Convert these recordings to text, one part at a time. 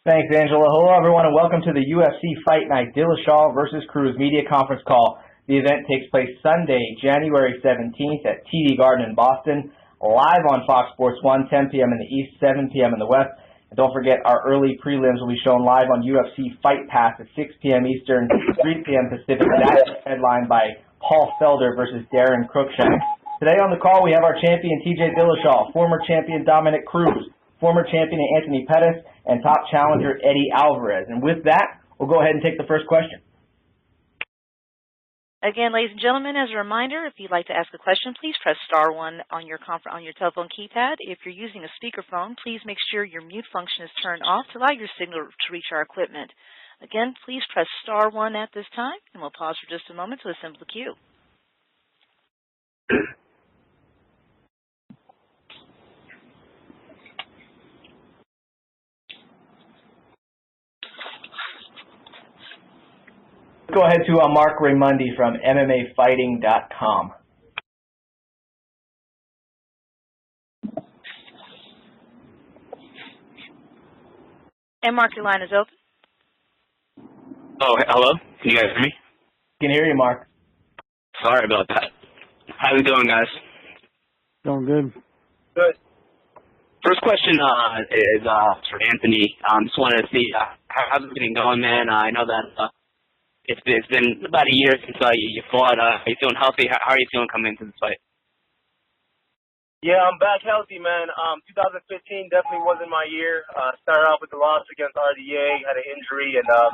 Thanks, Angela. Hello, everyone, and welcome to the UFC Fight Night Dillashaw versus Cruz media conference call. The event takes place Sunday, January 17th at TD Garden in Boston, live on Fox Sports 1, 10 p.m. in the East, 7 p.m. in the West. And don't forget, our early prelims will be shown live on UFC Fight Pass at 6 p.m. Eastern, 3 p.m. Pacific. That is headlined by Paul Felder versus Darren Cruikshank. Today on the call, we have our champion, TJ Dillashaw, former champion Dominick Cruz, former champion Anthony Pettis, and top challenger Eddie Alvarez. And with that, we'll go ahead and take the first question. Again, ladies and gentlemen, as a reminder, if you'd like to ask a question, please press star 1 on your telephone keypad. If you're using a speakerphone, please make sure your mute function is turned off to allow your signal to reach our equipment. Again, please press star 1 at this time, and we'll pause for just a moment to assemble the queue. Go ahead to Mark Raimundi from MMAWeekly.com. And Mark, your line is open. Oh, hello? Can you guys hear me? Can hear you, Mark. Sorry about that. How we doing, guys? Doing good. Good. First question is for Anthony. Just wanted to see how's it getting going, man. I know that it's been about a year since you fought. Are you feeling healthy? How are you feeling coming into this fight? Yeah, I'm back healthy, man. 2015 definitely wasn't my year. Started off with the loss against RDA, had an injury, and I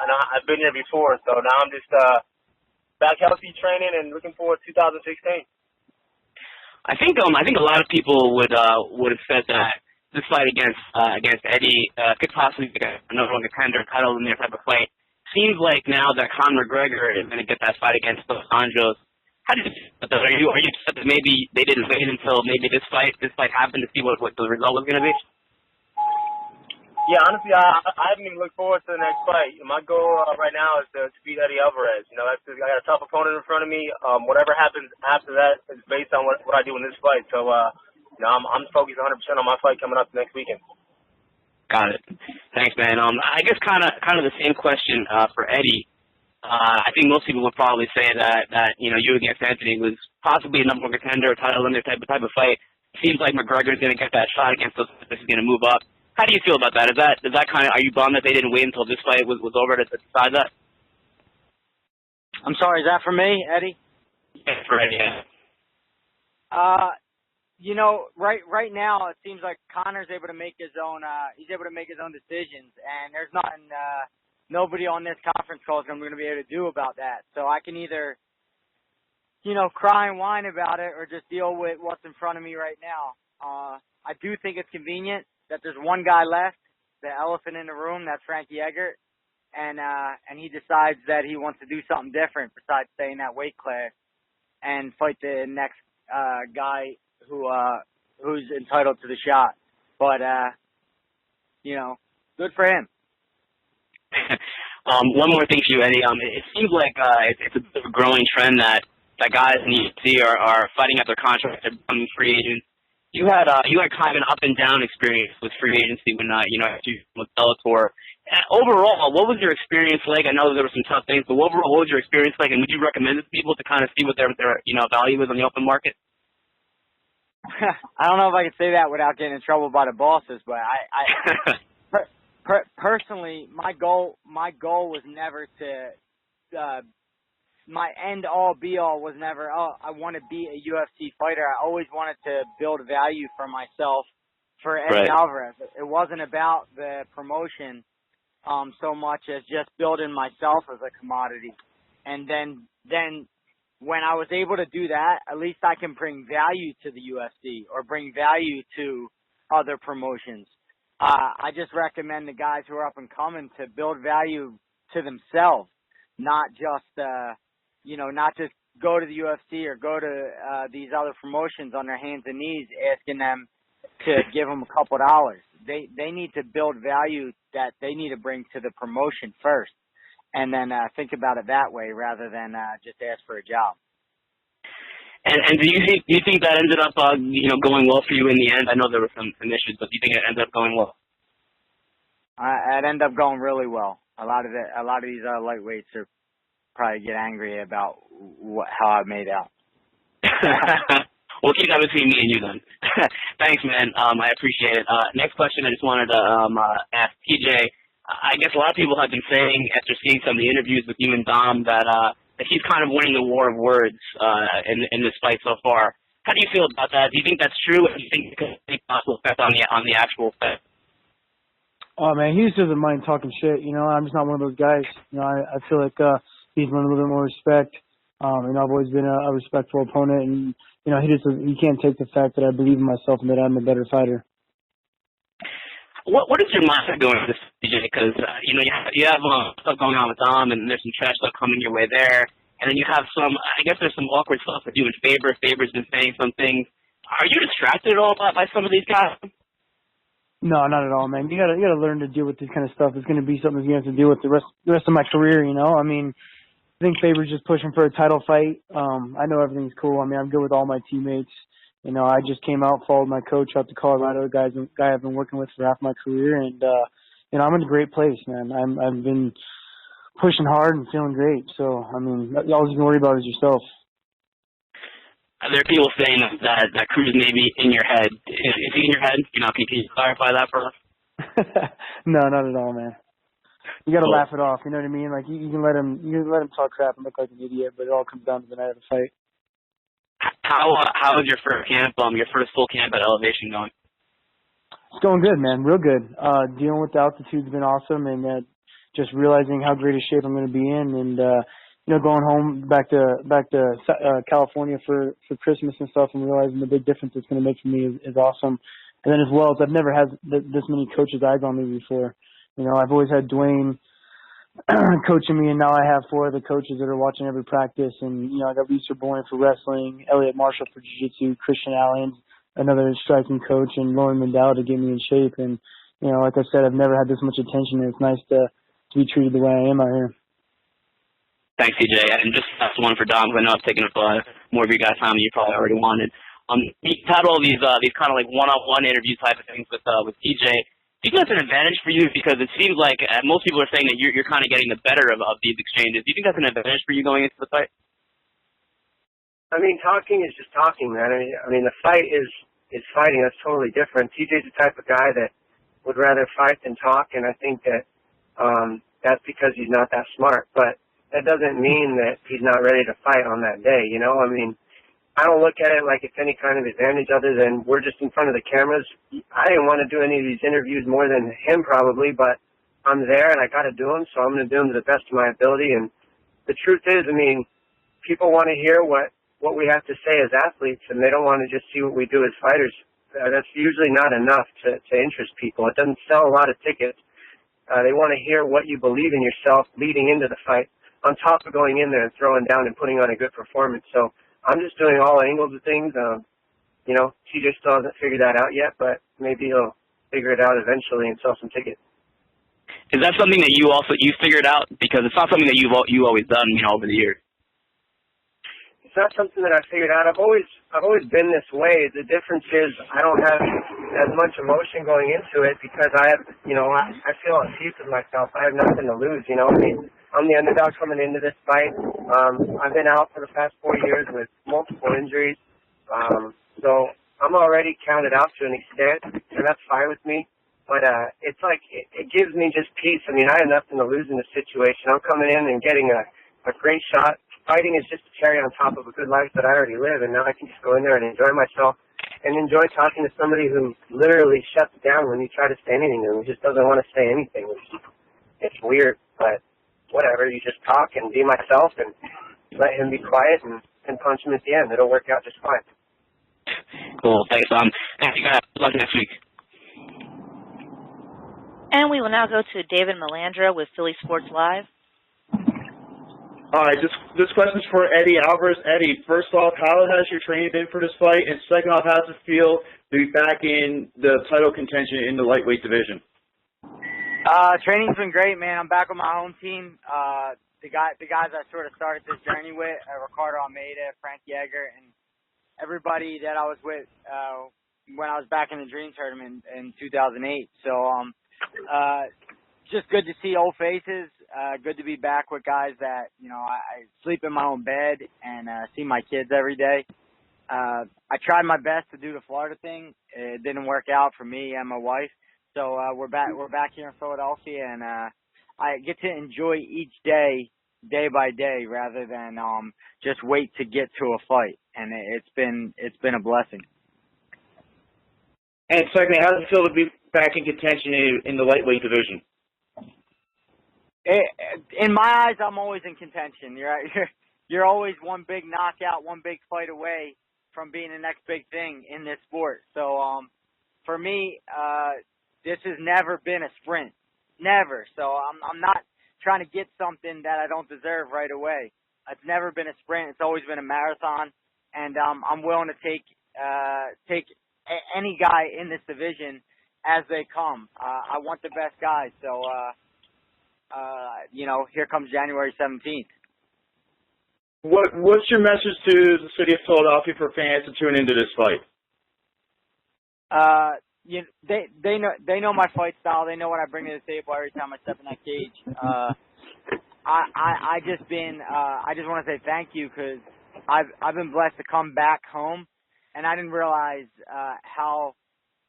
know I've been here before, so now I'm just back healthy, training, and looking forward to 2016. I think a lot of people would have said that this fight against Eddie could possibly be another one contender, title in their type of fight. Seems like now that Conor McGregor is going to get that fight against Dos Anjos. How do you feel about that? Are you upset that maybe they didn't wait until maybe this fight happened to see what the result was going to be? Yeah, honestly, I haven't even looked forward to the next fight. My goal right now is to beat Eddie Alvarez. I got a tough opponent in front of me. Whatever happens after that is based on what I do in this fight. So, I'm focused 100% on my fight coming up next weekend. Got it. Thanks, man. I guess kind of the same question for Eddie. I think most people would probably say that you against Anthony was possibly a number one contender, title in their type of fight. Seems like McGregor's going to get that shot against us. This is going to move up. How do you feel about that? Is that kind of, are you bummed that they didn't wait until this fight was over to decide that? I'm sorry, is that for me, Eddie? Yeah, for Eddie. Yeah. Right now it seems like Conor's able to make his own. He's able to make his own decisions, and there's nothing. Nobody on this conference call is going to be able to do about that. So I can either, cry and whine about it, or just deal with what's in front of me right now. I do think it's convenient that there's one guy left, the elephant in the room. That's Frankie Eggert, and he decides that he wants to do something different besides stay in that weight class and fight the next guy who's entitled to the shot. But, good for him. One more thing for you, Eddie. It seems like it's a bit of a growing trend that guys in the UFC are fighting out their contracts, they're becoming free agents. You had kind of an up and down experience with free agency when with Bellator. Overall, what was your experience like? I know there were some tough things, but overall, what was your experience like? And would you recommend it to people to kind of see what their value is on the open market? I don't know if I can say that without getting in trouble by the bosses, but personally, my goal was never to, my end all be all was never, I want to be a UFC fighter. I always wanted to build value for myself for Eddie Alvarez. It wasn't about the promotion so much as just building myself as a commodity. And then when I was able to do that, at least I can bring value to the UFC or bring value to other promotions. I just recommend the guys who are up and coming to build value to themselves, not just go to the UFC or go to these other promotions on their hands and knees asking them to give them a couple dollars. They need to build value that they need to bring to the promotion first, and then think about it that way rather than just ask for a job. And do you think that ended up going well for you in the end? I know there were some issues, but do you think it ended up going well? It ended up going really well. A lot of these lightweights are probably get angry about how I made out. We'll keep that between me and you then. Thanks, man. I appreciate it. Next question, I just wanted to ask TJ. I guess a lot of people have been saying after seeing some of the interviews with you and Dom that he's kind of winning the war of words in this fight so far. How do you feel about that? Do you think that's true? Or do you think it could have any possible effect on the actual fight? Oh man, he just doesn't mind talking shit. I'm just not one of those guys. I feel like he's won a little bit more respect. I've always been a respectful opponent, and he can't take the fact that I believe in myself and that I'm a better fighter. What is your mindset going to this, DJ? Because you have stuff going on with Dom, and there's some trash stuff coming your way there, and then you have there's some awkward stuff with you and Faber. Faber's been saying some things. Are you distracted at all by some of these guys? No, not at all, man. You gotta learn to deal with this kind of stuff. It's gonna be something you have to deal with the rest of my career. I mean, I think Faber's just pushing for a title fight. I know everything's cool. I mean, I'm good with all my teammates. I just came out, followed my coach out to Colorado, guy I've been working with for half my career, and I'm in a great place, man. I've been pushing hard and feeling great. So, I mean, all you can worry about is yourself. There are people saying that Cruz may be in your head. Is he in your head? Can you clarify that for us? No, not at all, man. You got to laugh it off. You know what I mean? Like you can let him talk crap and look like an idiot, but it all comes down to the night of the fight. How is your first camp, your first full camp at Elevation going? It's going good, man. Real good. Dealing with the altitude's been awesome, and just realizing how great a shape I'm going to be in, and going home back to California for Christmas and stuff, and realizing the big difference it's going to make for me is awesome. And then as well as I've never had this many coaches' eyes on me before. I've always had Dwayne coaching me, and now I have 4 other coaches that are watching every practice. And I got Lisa Boyne for wrestling, Elliot Marshall for jiu-jitsu, Christian Allen, another striking coach, and Lauren Mendel to get me in shape. And like I said, I've never had this much attention, and it's nice to be treated the way I am out here. Thanks, CJ. And just last one for Dom, because I know I've taken up more of your guys' time than you probably already wanted. You've had all these kind of like one-on-one interview type of things with TJ. Do you think that's an advantage for you? Because it seems like most people are saying that you're kind of getting the better of these exchanges. Do you think that's an advantage for you going into the fight? I mean, talking is just talking, man. I mean, the fight is fighting. That's totally different. TJ's the type of guy that would rather fight than talk, and I think that that's because he's not that smart. But that doesn't mean that he's not ready to fight on that day, I mean, I don't look at it like it's any kind of advantage other than we're just in front of the cameras. I didn't want to do any of these interviews more than him probably, but I'm there and I got to do them, so I'm going to do them to the best of my ability. And the truth is, I mean, people want to hear what we have to say as athletes, and they don't want to just see what we do as fighters. That's usually not enough to interest people. It doesn't sell a lot of tickets. They want to hear what you believe in yourself leading into the fight, on top of going in there and throwing down and putting on a good performance. So I'm just doing all angles of things. TJ still hasn't figured that out yet, but maybe he'll figure it out eventually and sell some tickets. Is that something that you figured out? Because it's not something that you've always done, over the years. It's not something that I figured out. I've always been this way. The difference is I don't have as much emotion going into it because I have, I feel at peace with myself. I have nothing to lose. I mean, I'm the underdog coming into this fight. I've been out for the past 4 years with multiple injuries. So I'm already counted out to an extent, and that's fine with me. But it's like it gives me just peace. I mean, I have nothing to lose in this situation. I'm coming in and getting a great shot. Fighting is just a cherry on top of a good life that I already live, and now I can just go in there and enjoy myself and enjoy talking to somebody who literally shuts down when you try to say anything to him. He just doesn't want to say anything. It's weird, but whatever. You just talk and be myself and let him be quiet and punch him at the end. It'll work out just fine. Cool. Thanks, thank you guys. Good luck next week. And we will now go to David Melandra with Philly Sports Live. All right, this question's for Eddie Alvarez. Eddie, first off, how has your training been for this fight? And second off, how does it feel to be back in the title contention in the lightweight division? Training's been great, man. I'm back with my home team. The guys I sort of started this journey with, Ricardo Almeida, Frank Yeager, and everybody that I was with when I was back in the Dream Tournament in 2008. So just good to see old faces. Good to be back with guys that, you know, I sleep in my own bed and see my kids every day. I tried my best to do the Florida thing. It didn't work out for me and my wife. So we're back here in Philadelphia, and I get to enjoy each day by day rather than just wait to get to a fight. And it's been a blessing. And secondly, how does it feel to be back in contention in the lightweight division? In my eyes, I'm always in contention. You're always one big knockout, one big fight away from being the next big thing in this sport. So for me, this has never been a sprint, never. So I'm not trying to get something that I don't deserve right away. It's never been a sprint. It's always been a marathon, and I'm willing to take any guy in this division as they come. I want the best guys. So you know, here comes January 17th. What's your message to the city of Philadelphia for fans to tune into this fight? They know my fight style. They know what I bring to the table every time I step in that cage. I just want to say thank you, because I've been blessed to come back home, and I didn't realize how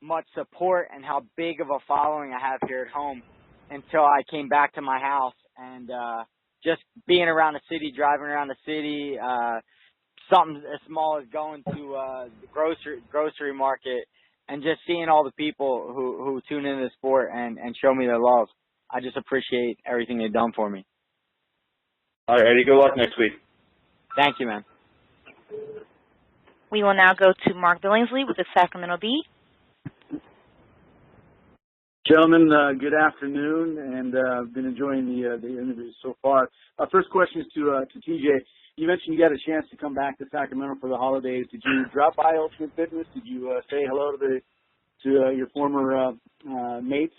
much support and how big of a following I have here at home until I came back to my house. And just being around the city, driving around the city, something as small as going to the grocery market, and just seeing all the people who tune into the sport and show me their love. I just appreciate everything they've done for me. All right, Eddie, good luck next week. Thank you, man. We will now go to Mark Billingsley with the Sacramento Bee. Gentlemen, good afternoon, and I've been enjoying the interviews so far. First question is to TJ. You mentioned you got a chance to come back to Sacramento for the holidays. Did you drop by Ultimate Fitness? Did you say hello to your former mates?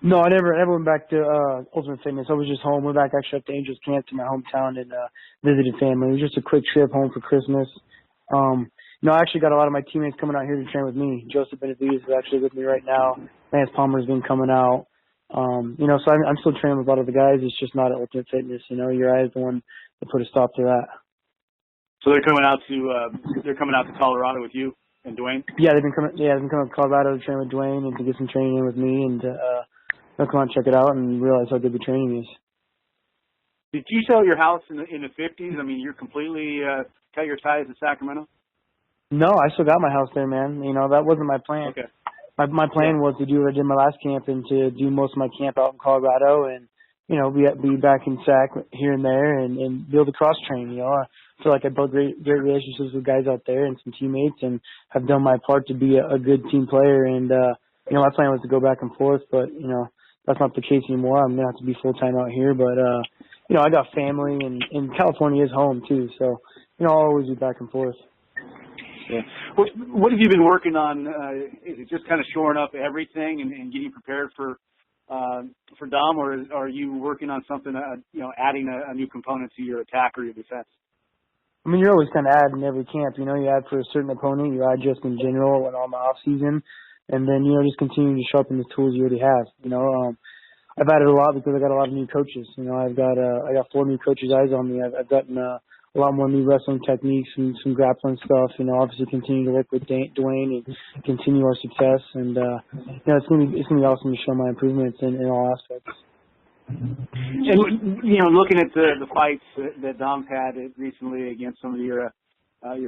No, I never went back to Ultimate Fitness. I was just home. Went back actually up to Angels Camp to my hometown and visited family. It was just a quick trip home for Christmas. No, I actually got a lot of my teammates coming out here to train with me. Joseph Benavides is actually with me right now. Lance Palmer's been coming out. You know, so I'm still training with a lot of the guys. It's just not at Ultimate Fitness. You know, Uriah is the one that put a stop to that. So they're coming out to Colorado with you and Dwayne? Yeah, they've been coming to Colorado to train with Dwayne and to get some training in with me, and they'll come out and check it out and realize how good the training is. Did you sell your house in the 50s? I mean, you're completely cut your ties to Sacramento? No, I still got my house there, man. You know, that wasn't my plan. Okay. My plan was to do what I did my last camp and to do most of my camp out in Colorado and, you know, be back in Sac here and there and be able to cross train. You know, I feel like I built great relationships with guys out there and some teammates and have done my part to be a good team player. And, you know, my plan was to go back and forth, but, you know, that's not the case anymore. I'm going to have to be full-time out here. But, you know, I got family and California is home too. So, you know, I'll always be back and forth. Yeah. What have you been working on? Is it just kind of shoring up everything and getting prepared for Dom, or are you working on something, you know, adding a new component to your attack or your defense? I mean, you're always kind of adding every camp. You know, you add for a certain opponent, you add just in general and on the off season, and then, you know, just continue to sharpen the tools you already have. You know, I've added a lot because I got a lot of new coaches. You know, I got 4 new coaches' eyes on me. I've gotten a lot more new wrestling techniques and some grappling stuff. You know, obviously continue to work with Dwayne and continue our success. And you know, it's gonna be awesome to show my improvements in all aspects. And you know, looking at the fights that Dom's had recently against some of your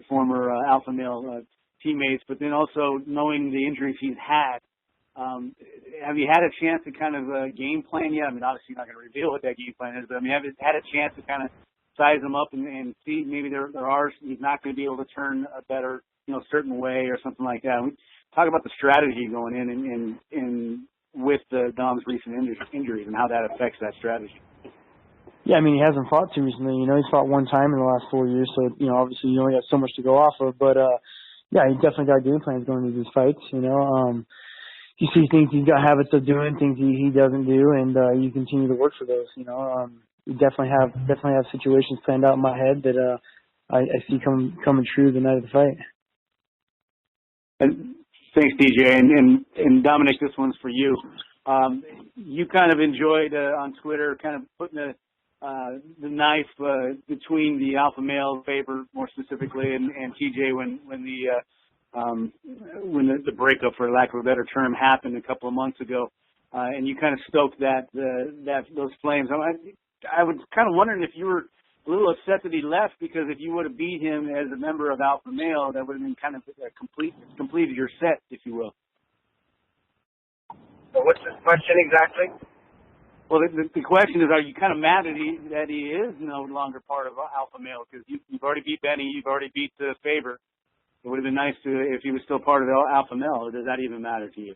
former alpha male teammates, but then also knowing the injuries he's had, have you had a chance to kind of game plan yet? I mean, obviously you're not going to reveal what that game plan is, but I mean, have you had a chance to kind of size him up and see maybe he's not going to be able to turn a better, you know, certain way or something like that? We talk about the strategy going in with Dom's recent injuries and how that affects that strategy. Yeah, I mean, he hasn't fought too recently. You know, he's fought one time in the last 4 years, so, you know, obviously you only got so much to go off of. But, yeah, he definitely got game plans going into these fights, you know. You see things he's got habits of doing, things he doesn't do, and you continue to work for those, you know. You definitely have situations planned out in my head that I see coming true the night of the fight. And thanks, DJ. And Dominic, this one's for you. You kind of enjoyed on Twitter kind of putting the knife between the alpha male Faber more specifically and TJ when the breakup, for lack of a better term, happened a couple of months ago, and you kind of stoked those flames. I was kind of wondering if you were a little upset that he left, because if you would have beat him as a member of alpha male, that would have been kind of completed your set, if you will. So what's the question exactly? Well, the question is, are you kind of mad that he is no longer part of alpha male? Because you've already beat Benny, you've already beat Faber. It would have been nice if he was still part of the alpha male, or does that even matter to you?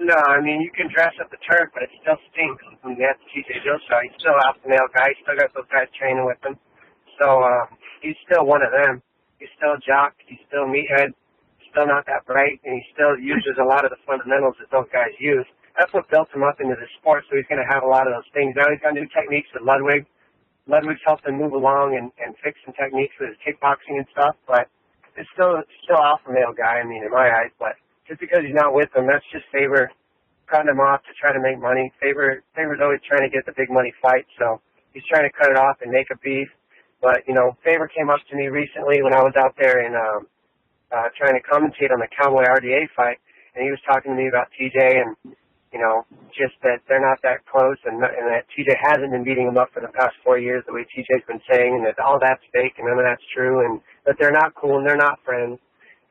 No, I mean, you can dress up the turf, but it still stinks. I mean, that's TJ Dillashaw. He's still alpha male guy. He's still got those guys training with him. So he's still one of them. He's still a jock. He's still meathead. Still not that bright, and he still uses a lot of the fundamentals that those guys use. That's what built him up into the sport, so he's going to have a lot of those things. Now he's got new techniques with Ludwig. Ludwig's helped him move along and fix some techniques with his kickboxing and stuff, but it's still alpha male guy, I mean, in my eyes. But just because he's not with them, that's just Faber cutting him off to try to make money. Faber's always trying to get the big money fight, so he's trying to cut it off and make a beef. But, you know, Faber came up to me recently when I was out there in trying to commentate on the Cowboy RDA fight, and he was talking to me about TJ and, you know, just that they're not that close and that TJ hasn't been beating him up for the past 4 years the way TJ's been saying, and that all that's fake and none of that's true, and that they're not cool and they're not friends.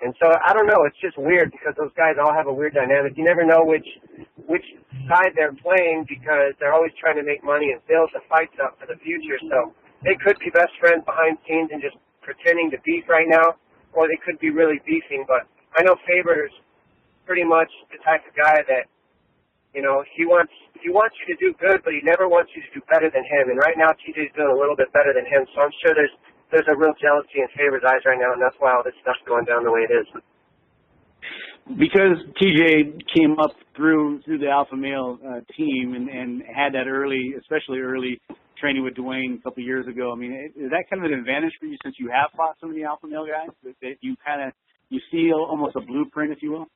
And so, I don't know, it's just weird because those guys all have a weird dynamic. You never know which side they're playing because they're always trying to make money and build the fights up for the future. So they could be best friends behind the scenes and just pretending to beef right now, or they could be really beefing. But I know Faber's pretty much the type of guy that, you know, he wants you to do good, but he never wants you to do better than him. And right now, TJ's doing a little bit better than him, so I'm sure there's a real jealousy in Faber's eyes right now, and that's why all this stuff's going down the way it is. Because TJ came up through the alpha male team and had that especially early training with Dwayne a couple of years ago. I mean, is that kind of an advantage for you since you have fought some of the alpha male guys, that you see almost a blueprint, if you will?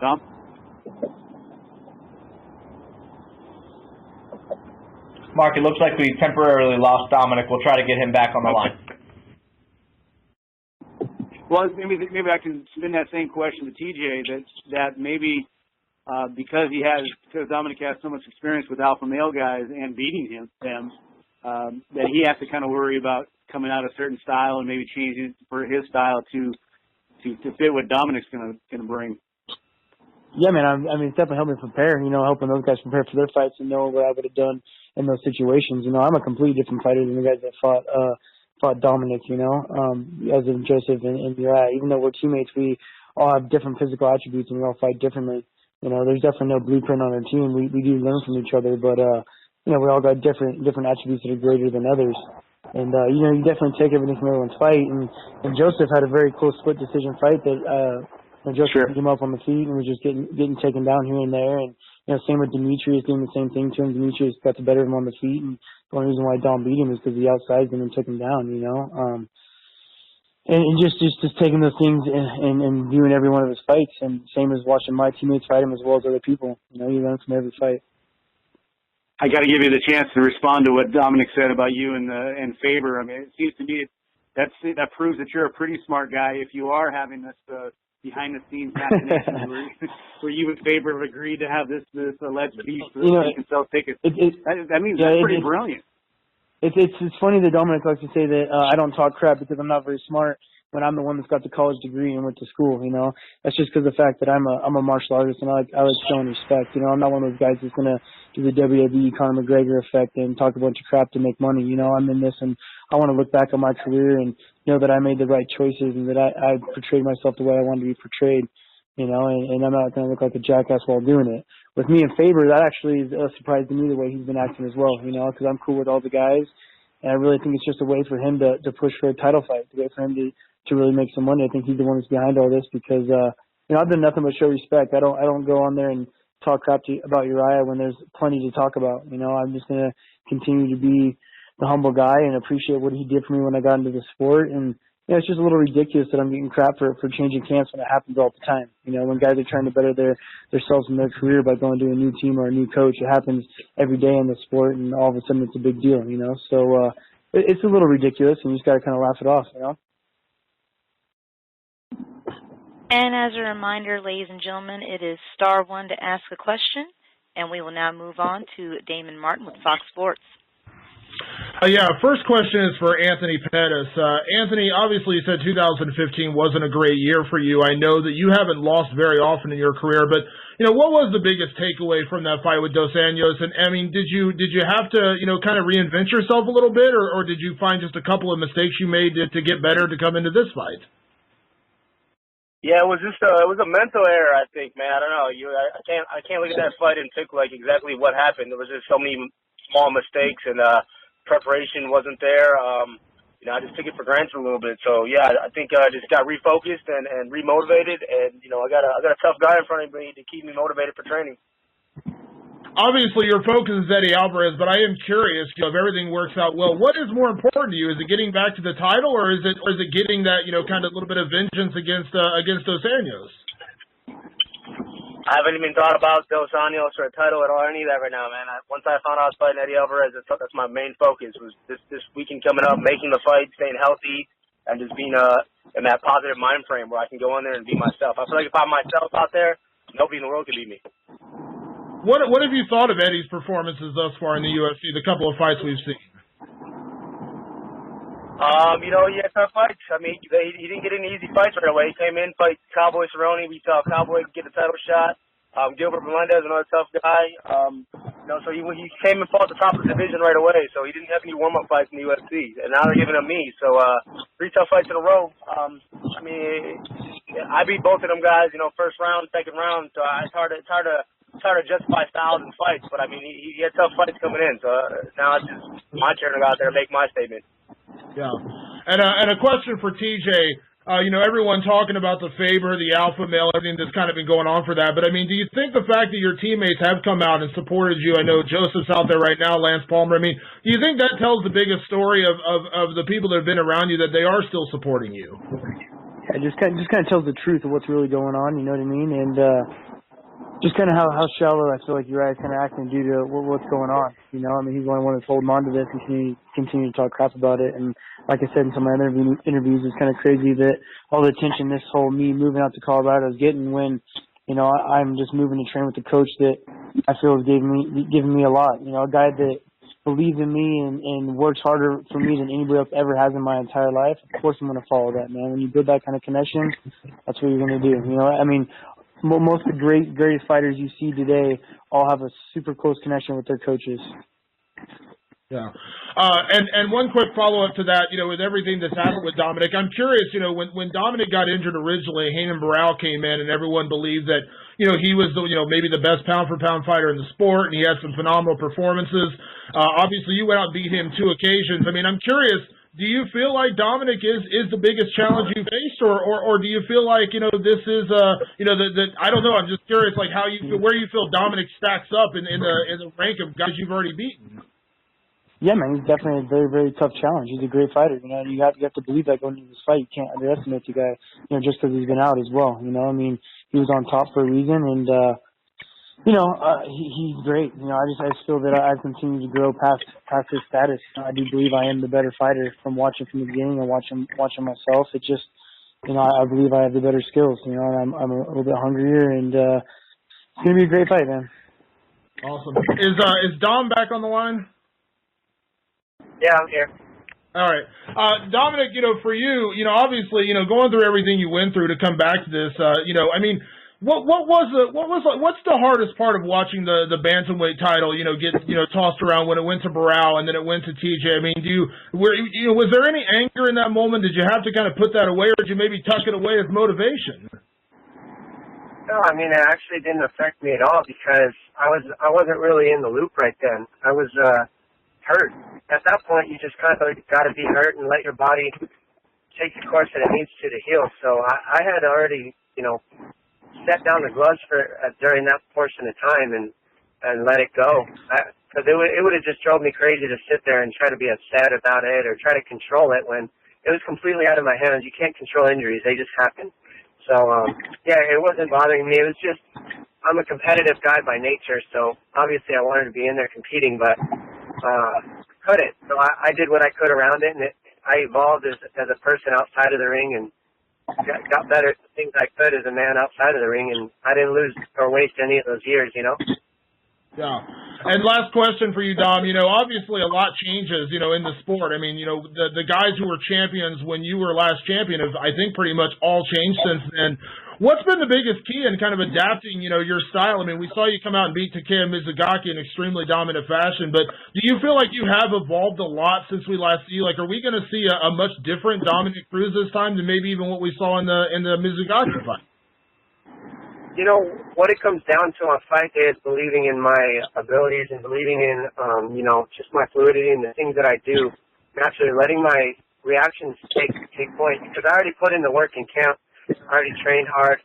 Tom? Mark, it looks like we temporarily lost Dominick. We'll try to get him back on the line. Well, maybe I can spin that same question to TJ, that maybe because Dominick has so much experience with alpha male guys and beating them, that he has to kind of worry about coming out a certain style and maybe changing it for his style to fit what Dominick's going to bring. Yeah, man. I mean, it's definitely helping me prepare. You know, helping those guys prepare for their fights and know what I would have done in those situations. You know, I'm a completely different fighter than the guys that fought Dominick. You know, as in Joseph and Uriah. Even though we're teammates, we all have different physical attributes and we all fight differently. You know, there's definitely no blueprint on our team. We do learn from each other, but you know, we all got different attributes that are greater than others. And you know, you definitely take everything from everyone's fight. And Joseph had a very close split decision fight that. Joseph beat him up on the feet and was just getting taken down here and there. And, you know, same with Demetrius, doing the same thing to him. Demetrius got the better of him on the feet. And the only reason why Dom beat him is because he outsized him and took him down, you know. And just taking those things and viewing every one of his fights. And same as watching my teammates fight him as well as other people. You know, you learn from every fight. I got to give you the chance to respond to what Dominick said about you and Faber. I mean, it seems to me that proves that you're a pretty smart guy if you are having this behind-the-scenes fascination where you and Faber have agreed to have this alleged beef so that you can sell tickets. That means that's pretty brilliant. It's funny that Dominick likes to say that I don't talk crap because I'm not very smart when I'm the one that's got the college degree and went to school. You know, that's just because of the fact that I'm a martial artist and I like showing respect. You know, I'm not one of those guys that's gonna do the WWE Conor McGregor effect and talk a bunch of crap to make money. You know, I'm in this and I want to look back on my career and know that I made the right choices and that I portrayed myself the way I wanted to be portrayed. You know, and I'm not going to look like a jackass while doing it. With me and Faber, that actually is a surprise to me the way he's been acting as well. You know, because I'm cool with all the guys, and I really think it's just a way for him to push for a title fight, a way for him to really make some money. I think he's the one that's behind all this because you know, I've done nothing but show respect. I don't go on there and talk crap about Uriah when there's plenty to talk about. You know, I'm just going to continue to be the humble guy and appreciate what he did for me when I got into the sport and you know, it's just a little ridiculous that I'm getting crap for changing camps when it happens all the time. You know, when guys are trying to better themselves in their career by going to a new team or a new coach, it happens every day in the sport, and all of a sudden it's a big deal, you know. So it's a little ridiculous, and you just got to kind of laugh it off, you know. And as a reminder, ladies and gentlemen, it is *1 to ask a question, and we will now move on to Damon Martin with Fox Sports. Yeah, first question is for Anthony Pettis. Anthony, obviously you said 2015 wasn't a great year for you. I know that you haven't lost very often in your career, but you know, what was the biggest takeaway from that fight with Dos Anjos? And I mean, did you have to, you know, kind of reinvent yourself a little bit, or did you find just a couple of mistakes you made to get better to come into this fight? Yeah, it was a mental error, I think, man. I don't know. I can't look at that fight and pick like exactly what happened. There was just so many small mistakes, and preparation wasn't there. You know, I just took it for granted a little bit. So yeah, I think I just got refocused and remotivated, and you know, I got a tough guy in front of me to keep me motivated for training. Obviously, your focus is Eddie Alvarez, but I am curious, you know, if everything works out well, what is more important to you? Is it getting back to the title, or is it getting that, you know, kind of little bit of vengeance against Dos Anjos? I haven't even thought about Dos Anjos or a title or any of that right now, man. Once I found out I was fighting Eddie Alvarez, that's my main focus. Was this weekend coming up, making the fight, staying healthy, and just being in that positive mind frame where I can go in there and be myself. I feel like if I'm myself out there, nobody in the world can beat me. What have you thought of Eddie's performances thus far in the UFC? The couple of fights we've seen. You know, he had tough fights. I mean, he didn't get any easy fights right away. He came in, fight Cowboy Cerrone. We saw Cowboy get the title shot. Gilbert Melendez, another tough guy. You know, so he came and fought the top of the division right away. So he didn't have any warm-up fights in the UFC, and now they're giving him me. So 3 tough fights in a row. I mean, I beat both of them guys. You know, first round, second round. So it's hard to justify styles and fights. But I mean, he had tough fights coming in. So now it's just my turn to go out there and make my statement. Yeah, and a question for TJ. You know, everyone talking about the Faber, the alpha male, everything that's kind of been going on for that. But I mean, do you think the fact that your teammates have come out and supported you? I know Joseph's out there right now, Lance Palmer. I mean, do you think that tells the biggest story of the people that have been around you, that they are still supporting you? Yeah, just kind of tells the truth of what's really going on. You know what I mean? And just kind of how shallow I feel like Uriah's kind of acting due to what's going on. You know, I mean, he's the only one that's holding on to this and continue to talk crap about it. And like I said in some of my interviews, it's kind of crazy that all the attention this whole me moving out to Colorado is getting when, you know, I'm just moving to train with the coach that I feel has given me a lot. You know, a guy that believes in me and works harder for me than anybody else ever has in my entire life. Of course I'm going to follow that, man. When you build that kind of connection, that's what you're going to do. You know, I mean, most of the greatest fighters you see today all have a super close connection with their coaches. Yeah. And one quick follow-up to that, you know, with everything that's happened with Dominick, I'm curious, you know, when Dominick got injured originally, Hayden Barral came in and everyone believed that, you know, he was, maybe the best pound-for-pound fighter in the sport, and he had some phenomenal performances. Obviously, you went out and beat him 2 occasions. I mean, I'm curious, do you feel like Dominick is the biggest challenge you faced, or do you feel like, you know, this is, I don't know, I'm just curious, like, how you feel, where you feel Dominick stacks up in the rank of guys you've already beaten? Yeah, man, he's definitely a very, very tough challenge. He's a great fighter. You know, you have to believe that going into this fight. You can't underestimate the guy, you know, just because he's been out as well. You know, I mean, he was on top for a reason, and he's great. You know, I just feel that I've continued to grow past his status. I do believe I am the better fighter from watching from the beginning and watching myself. It just, you know, I believe I have the better skills. You know, and I'm a little bit hungrier, and it's gonna be a great fight, man. Awesome. Is Dom back on the line? Yeah, I'm here. All right. Dominick, you know, for you, you know, obviously, you know, going through everything you went through to come back to this, you know, I mean, what's the hardest part of watching the bantamweight title, you know, get, you know, tossed around when it went to Barral and then it went to TJ? I mean, was there any anger in that moment? Did you have to kind of put that away, or did you maybe tuck it away as motivation? No, I mean, it actually didn't affect me at all because I wasn't really in the loop right then. I was hurt. At that point, you just kind of got to be hurt and let your body take the course that it needs to heal. So I had already, you know, set down the gloves for during that portion of time and let it go. Because it would have just drove me crazy to sit there and try to be upset about it or try to control it when it was completely out of my hands. You can't control injuries; they just happen. So yeah, it wasn't bothering me. It was just I'm a competitive guy by nature, so obviously I wanted to be in there competing, but couldn't. So I did what I could around it, and I evolved as a person outside of the ring, and got better at the things I could as a man outside of the ring, and I didn't lose or waste any of those years, you know. Yeah. And last question for you, Dom. Obviously a lot changes, in the sport. I mean, the guys who were champions when you were last champion have, I think, pretty much all changed since then. What's been the biggest key in kind of adapting, your style? I mean, we saw you come out and beat Takeya Mizugaki in extremely dominant fashion, but do you feel like you have evolved a lot since we last see you? Like, are we going to see a much different Dominick Cruz this time than maybe even what we saw in the Mizugaki fight? What it comes down to on fight day is believing in my abilities and believing in, just my fluidity and the things that I do. Naturally, letting my reactions take point, because I already put in the work in camp. I already trained hard.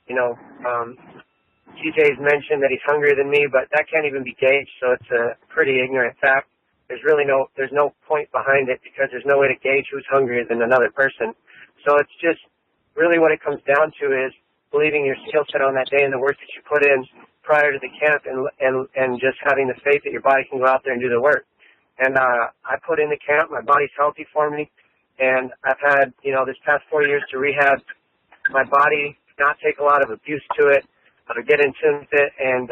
TJ's mentioned that he's hungrier than me, but that can't even be gauged, so it's a pretty ignorant fact. There's no point behind it, because there's no way to gauge who's hungrier than another person. So it's just really what it comes down to is believing your skill set on that day and the work that you put in prior to the camp, and just having the faith that your body can go out there and do the work. And I put in the camp. My body's healthy for me, and I've had, this past 4 years to rehab my body, not take a lot of abuse to it, get in tune with it, and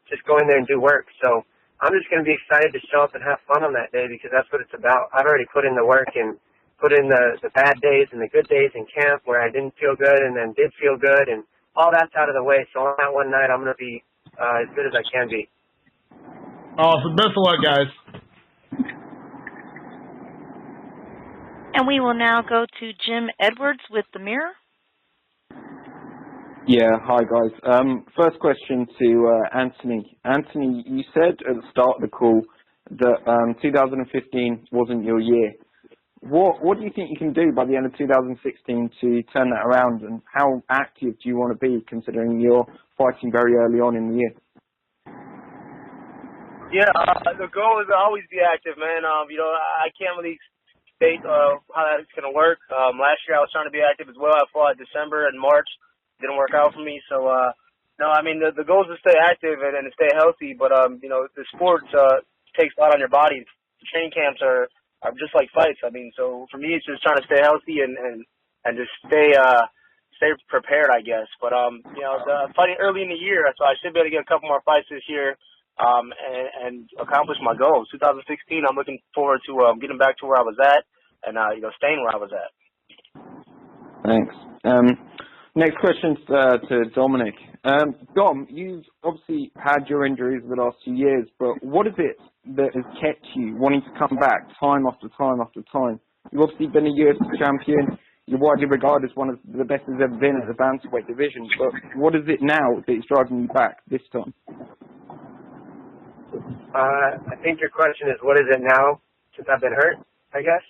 just go in there and do work. So I'm just going to be excited to show up and have fun on that day, because that's what it's about. I've already put in the work and put in the bad days and the good days in camp where I didn't feel good and then did feel good, and all that's out of the way. So on that one night, I'm going to be as good as I can be. Awesome. Best of luck, guys. And we will now go to Jim Edwards with The Mirror. Yeah, hi guys. First question to Anthony. Anthony, you said at the start of the call that 2015 wasn't your year. What do you think you can do by the end of 2016 to turn that around, and how active do you want to be, considering you're fighting very early on in the year? Yeah, the goal is to always be active, man. I can't really state how that's going to work. Last year I was trying to be active as well. I fought in December and March. Didn't work out for me. So, no, I mean, the goal is to stay active and to stay healthy. But, the sport takes a lot on your body. Training camps are just like fights. I mean, so for me, it's just trying to stay healthy and just stay prepared, I guess. But, fighting early in the year, so I should be able to get a couple more fights this year and accomplish my goals. 2016, I'm looking forward to getting back to where I was at and, staying where I was at. Thanks. Next question to Dominick. Dom, you've obviously had your injuries the last 2 years, but what is it that has kept you wanting to come back time after time after time? You've obviously been a UFC champion. You're widely regarded as one of the best there's ever been at the bantamweight division, but what is it now that is driving you back this time? I think your question is, what is it now since I've been hurt, I guess?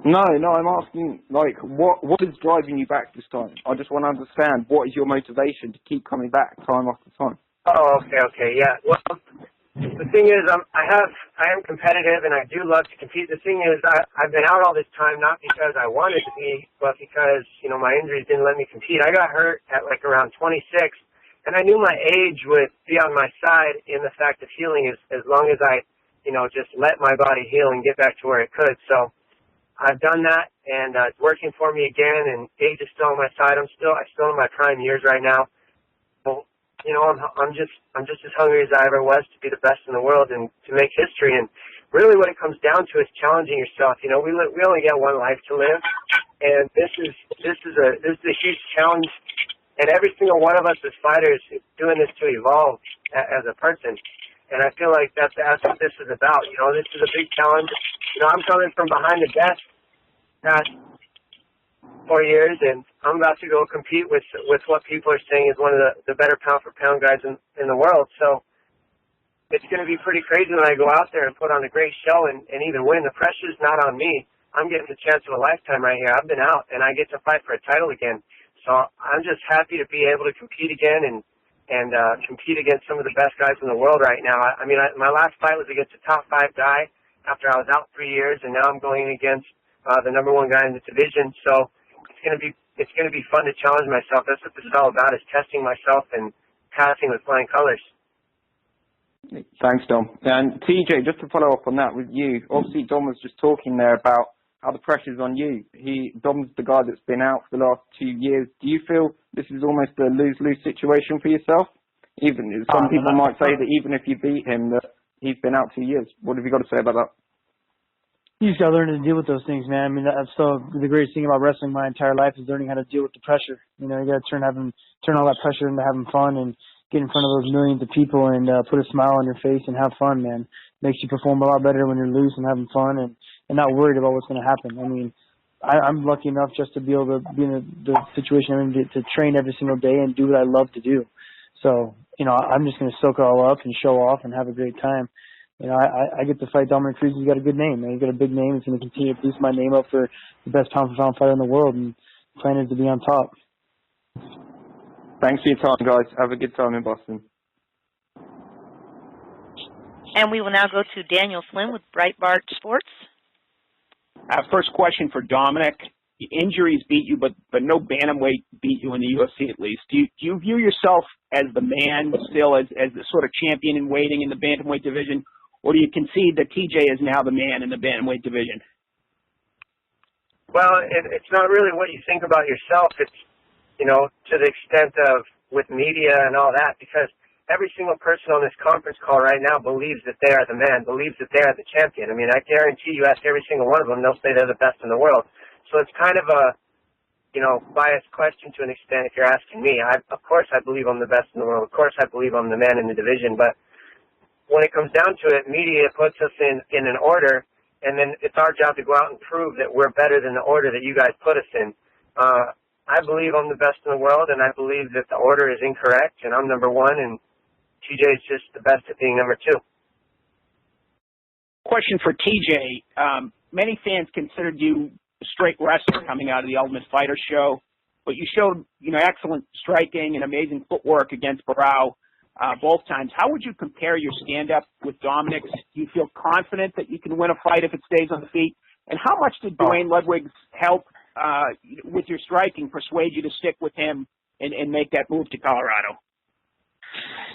No, I'm asking, what is driving you back this time? I just want to understand, what is your motivation to keep coming back time after time? Oh, okay, yeah. Well, the thing is, I am competitive and I do love to compete. The thing is, I've been out all this time not because I wanted to be, but because, my injuries didn't let me compete. I got hurt at around 26, and I knew my age would be on my side in the fact of healing as long as I, just let my body heal and get back to where it could. So I've done that, and it's working for me again, and age is still on my side. I'm still in my prime years right now. So, I'm just as hungry as I ever was to be the best in the world and to make history. And really what it comes down to is challenging yourself. We only get one life to live, and this is a huge challenge. And every single one of us as fighters is doing this to evolve as a person. And I feel like that's what this is about. This is a big challenge. I'm coming from behind the desk past 4 years, and I'm about to go compete with what people are saying is one of the better pound-for-pound guys in the world. So it's going to be pretty crazy when I go out there and put on a great show and even win. The pressure's not on me. I'm getting the chance of a lifetime right here. I've been out, and I get to fight for a title again. So I'm just happy to be able to compete again and compete against some of the best guys in the world right now. My last fight was against a top 5 guy after I was out 3 years, and now I'm going against the number one guy in the division. So it's going to be fun to challenge myself. That's what this is all about, is testing myself and passing with flying colors. Thanks, Dom. And TJ, just to follow up on that with you, obviously Dom was just talking there about how the pressure's on you. Dom's the guy that's been out for the last 2 years. Do you feel this is almost a lose-lose situation for yourself? Even some people might say that even if you beat him, that he's been out 2 years. What have you got to say about that? You just got to learn to deal with those things, man. I mean, that's the greatest thing about wrestling my entire life is learning how to deal with the pressure. You know, you got to turn all that pressure into having fun and get in front of those millions of people and put a smile on your face and have fun, man. Makes you perform a lot better when you're loose and having fun and not worried about what's going to happen. I mean, I'm lucky enough just to be able to be in the situation I'm in to train every single day and do what I love to do. So, you know, I'm just going to soak it all up and show off and have a great time. You know, I get to fight Dominick Cruz. He's got a good name, man. He's got a big name. It's going to continue to boost my name up for the best pound-for-pound fighter in the world, and the plan is to be on top. Thanks for your time, guys. Have a good time in Boston. And we will now go to Daniel Flynn with Breitbart Sports. First question for Dominick. Injuries beat you, but no bantamweight beat you in the UFC at least. Do you view yourself as the man still, as the sort of champion in waiting in the bantamweight division, or do you concede that TJ is now the man in the bantamweight division? Well, it's not really what you think about yourself. It's, you know, to the extent of with media and all that, because every single person on this conference call right now believes that they are the man, believes that they are the champion. I mean, I guarantee you ask every single one of them, they'll say they're the best in the world. So it's kind of a, you know, biased question to an extent if you're asking me. Of course I believe I'm the best in the world. Of course I believe I'm the man in the division. But when it comes down to it, media puts us in an order, and then it's our job to go out and prove that we're better than the order that you guys put us in. I believe I'm the best in the world, and I believe that the order is incorrect, and I'm number one, and TJ's just the best at being number two. Question for TJ. Many fans considered you a straight wrestler coming out of the Ultimate Fighter show, but you showed, you know, excellent striking and amazing footwork against Barao both times. How would you compare your stand-up with Dominick's? Do you feel confident that you can win a fight if it stays on the feet? And how much did Dwayne Ludwig's help with your striking persuade you to stick with him and make that move to Colorado?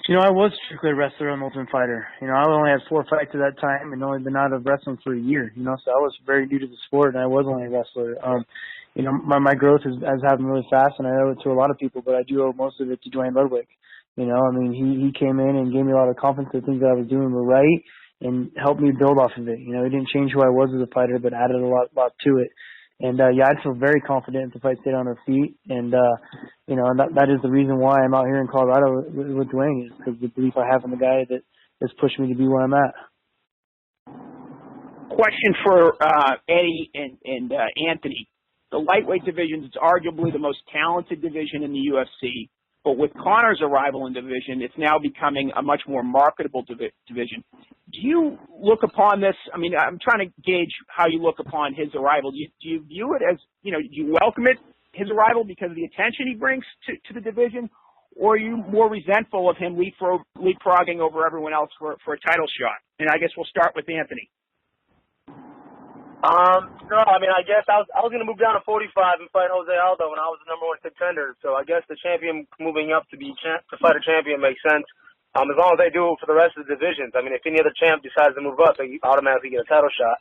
You know, I was strictly a wrestler on Ultimate Fighter. You know, I only had 4 fights at that time and only been out of wrestling for a year. You know, so I was very new to the sport, and I was only a wrestler. You know, my growth has happened really fast, and I owe it to a lot of people, but I do owe most of it to Dwayne Ludwig. You know, I mean, he came in and gave me a lot of confidence that things that I was doing were right and helped me build off of it. You know, he didn't change who I was as a fighter, but added a lot to it. And, yeah, I feel very confident if the fight stayed on her feet. And, you know, and that is the reason why I'm out here in Colorado with Dwayne, is because the belief I have in the guy that has pushed me to be where I'm at. Question for Eddie and Anthony. The lightweight division is arguably the most talented division in the UFC, but with Conor's arrival in division, it's now becoming a much more marketable division. Do you look upon this? I mean, I'm trying to gauge how you look upon his arrival. Do you view it as, you know, do you welcome his arrival because of the attention he brings to the division, or are you more resentful of him leapfrogging over everyone else for a title shot? And I guess we'll start with Anthony. No, I mean, I guess I was going to move down to 45 and fight Jose Aldo when I was the number one contender. So I guess the champion moving up to fight a champion makes sense. As long as they do it for the rest of the divisions. I mean, if any other champ decides to move up, they automatically get a title shot.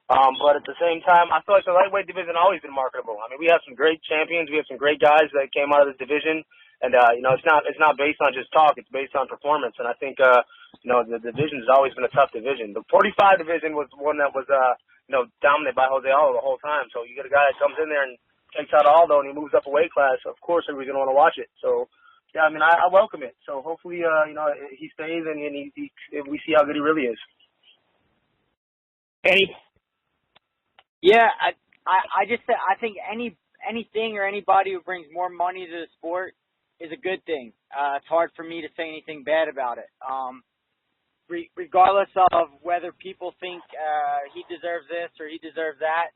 But at the same time, I feel like the lightweight division has always been marketable. I mean, we have some great champions. We have some great guys that came out of this division. And, you know, it's not based on just talk. It's based on performance. And I think, you know, the division has always been a tough division. The 45 division was one that was, you know, dominated by Jose Aldo the whole time. So you get a guy that comes in there and takes out Aldo and he moves up a weight class. Of course, everybody's going to want to watch it. So, yeah, I mean, I welcome it. So hopefully, you know, he stays and we see how good he really is. Eddie? Yeah, I think anything or anybody who brings more money to the sport is a good thing. It's hard for me to say anything bad about it. Regardless of whether people think he deserves this or he deserves that,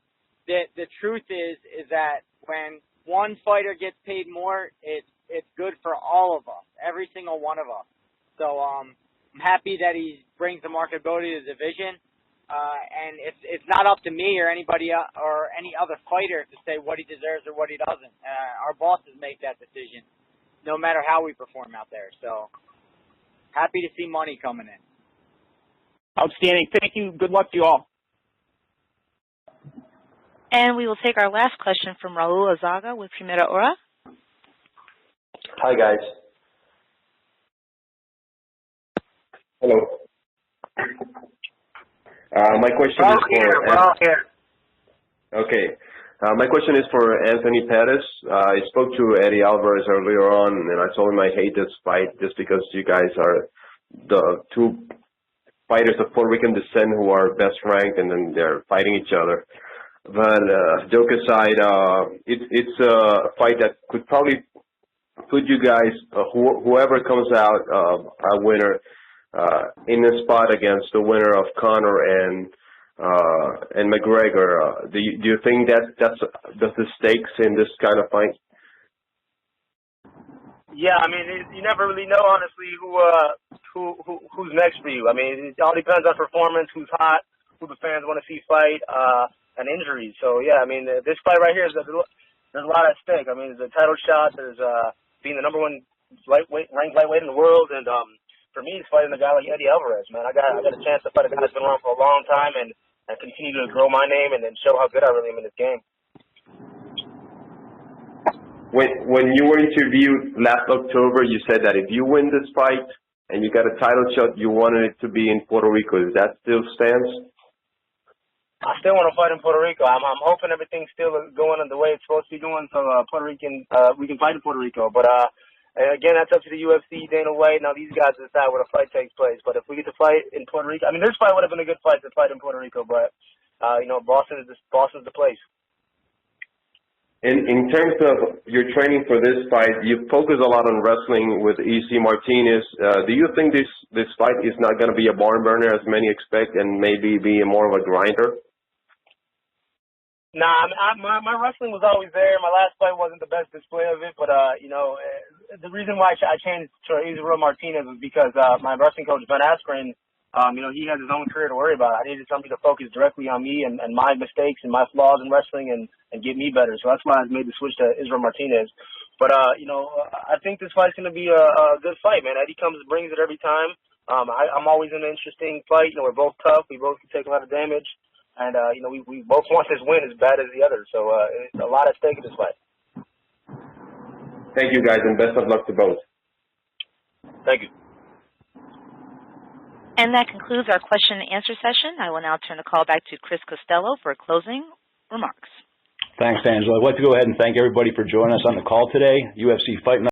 the truth is that when one fighter gets paid more, it's good for all of us, every single one of us. So I'm happy that he brings the marketability to the division. and it's not up to me or anybody or any other fighter to say what he deserves or what he doesn't. Our bosses make that decision, no matter how we perform out there. So happy to see money coming in. Outstanding. Thank you. Good luck to you all. And we will take our last question from Raul Azaga with Primera Hora. Hi, guys. Hello. My question is for Okay. My question is for Anthony Pettis. I spoke to Eddie Alvarez earlier on, and I told him I hate this fight just because you guys are the two fighters of Puerto Rican descent who are best ranked, and then they're fighting each other. But joke aside, it's a fight that could probably put you guys, whoever comes out a winner, in the spot against the winner of Conor and McGregor. Do you think that's the stakes in this kind of fight? Yeah, I mean, you never really know, honestly, who's next for you. I mean, it all depends on performance, who's hot, who the fans want to see fight, and injuries. So yeah, I mean, this fight right here there's a lot at stake. I mean, there's a title shot. There's being the #1 ranked lightweight in the world, and for me, it's fighting a guy like Eddie Alvarez. Man, I got a chance to fight a guy that's been around for a long time and continue to grow my name and show how good I really am in this game. When you were interviewed last October, you said that if you win this fight and you got a title shot, you wanted it to be in Puerto Rico. Does that still stands? I still want to fight in Puerto Rico. I'm hoping everything's still going the way it's supposed to be going, so Puerto Rican we can fight in Puerto Rico. But again, that's up to the UFC, Dana White. Now these guys decide where the fight takes place. But if we get to fight in Puerto Rico, I mean, this fight would have been a good fight to fight in Puerto Rico. But Boston's the place. In terms of your training for this fight, you focus a lot on wrestling with E.C. Martinez. Do you think this fight is not going to be a barn burner as many expect and maybe be more of a grinder? Nah, my wrestling was always there. My last fight wasn't the best display of it, but the reason why I changed to Israel Martinez was because my wrestling coach Ben Askren, he has his own career to worry about. I needed somebody to focus directly on me and my mistakes and my flaws in wrestling and get me better. So that's why I made the switch to Israel Martinez. But I think this fight's going to be a good fight, man. Eddie brings it every time. I'm always in an interesting fight. We're both tough. We both can take a lot of damage. And, we both want this win as bad as the other. So it's a lot at stake in this fight. Thank you, guys, and best of luck to both. Thank you. And that concludes our question and answer session. I will now turn the call back to Chris Costello for closing remarks. Thanks, Angela. I'd like to go ahead and thank everybody for joining us on the call today. UFC Fight Night